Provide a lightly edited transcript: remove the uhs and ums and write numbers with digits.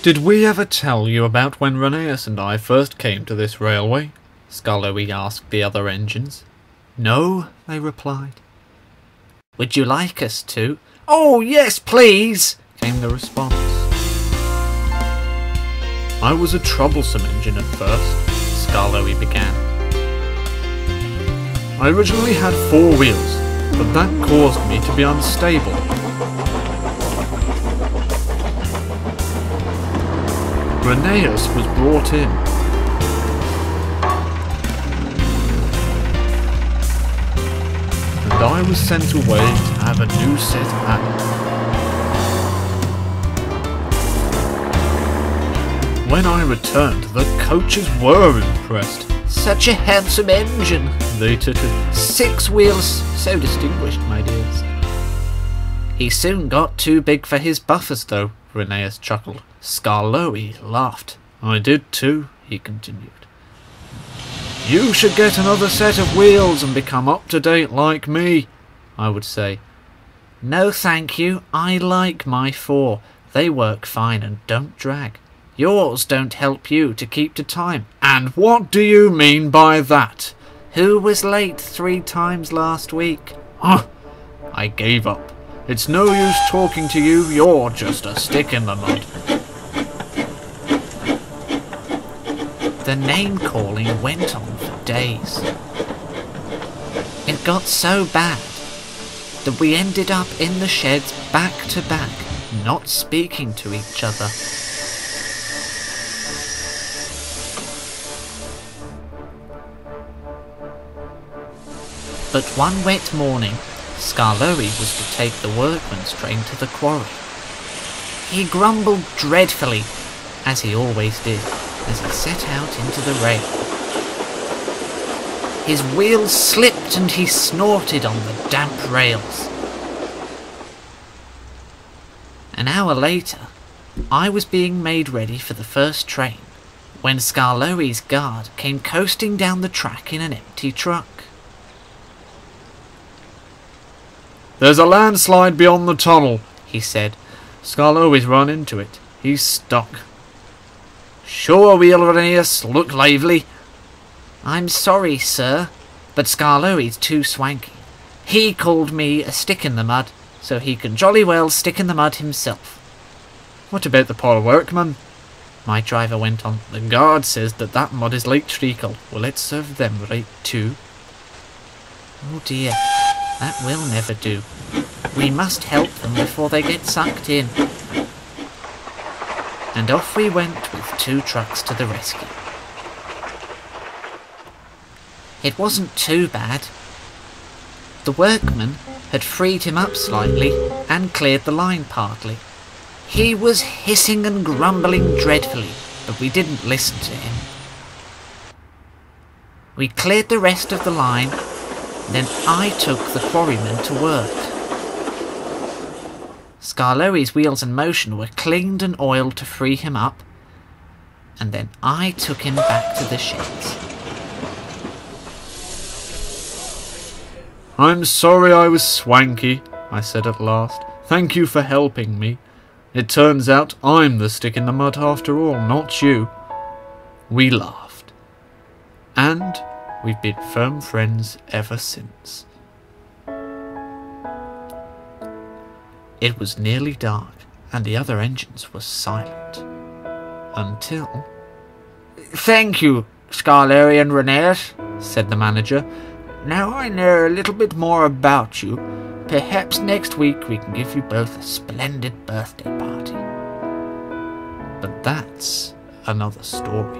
Did we ever tell you about when Rheneas and I first came to this railway? Skarloey asked the other engines. No, they replied. Would you like us to? Oh, yes, please, came the response. I was a troublesome engine at first, Skarloey began. I originally had 4 wheels, but that caused me to be unstable. Rheneas was brought in. And I was sent away to have a new set added. When I returned, the coaches were impressed. Such a handsome engine, they tittered. 6 wheels, so distinguished, my dears. He soon got too big for his buffers, though, Rheneas chuckled. Skarloey laughed. I did too, he continued. You should get another set of wheels and become up to date like me, I would say. No thank you, I like my 4. They work fine and don't drag. Yours don't help you to keep to time. And what do you mean by that? Who was late 3 times last week? Huh, I gave up. It's no use talking to you, you're just a stick in the mud. The name-calling went on for days. It got so bad that we ended up in the sheds back to back, not speaking to each other. But one wet morning, Skarloey was to take the workman's train to the quarry. He grumbled dreadfully, as he always did, as he set out into the rain. His wheels slipped and he snorted on the damp rails. An hour later, I was being made ready for the first train, when Skarloey's guard came coasting down the track in an empty truck. There's a landslide beyond the tunnel, he said. Skarloey's run into it. He's stuck. Sure wheel, Rheneas. Look lively. I'm sorry, sir, but Skarloey's too swanky. He called me a stick in the mud, so he can jolly well stick in the mud himself. What about the poor workman? My driver went on. The guard says that mud is like treacle. Well, let's serve them right too. Oh dear. That will never do. We must help them before they get sucked in. And off we went with 2 trucks to the rescue. It wasn't too bad. The workman had freed him up slightly and cleared the line partly. He was hissing and grumbling dreadfully, but we didn't listen to him. We cleared the rest of the line. Then I took the quarryman to work. Skarloey's wheels in motion were cleaned and oiled to free him up, and then I took him back to the sheds. I'm sorry I was swanky, I said at last. Thank you for helping me. It turns out I'm the stick in the mud after all, not you. We laughed. And we've been firm friends ever since. It was nearly dark, and the other engines were silent. Until... Thank you, Skarloey and Rheneas, said the manager. Now I know a little bit more about you. Perhaps next week we can give you both a splendid birthday party. But that's another story.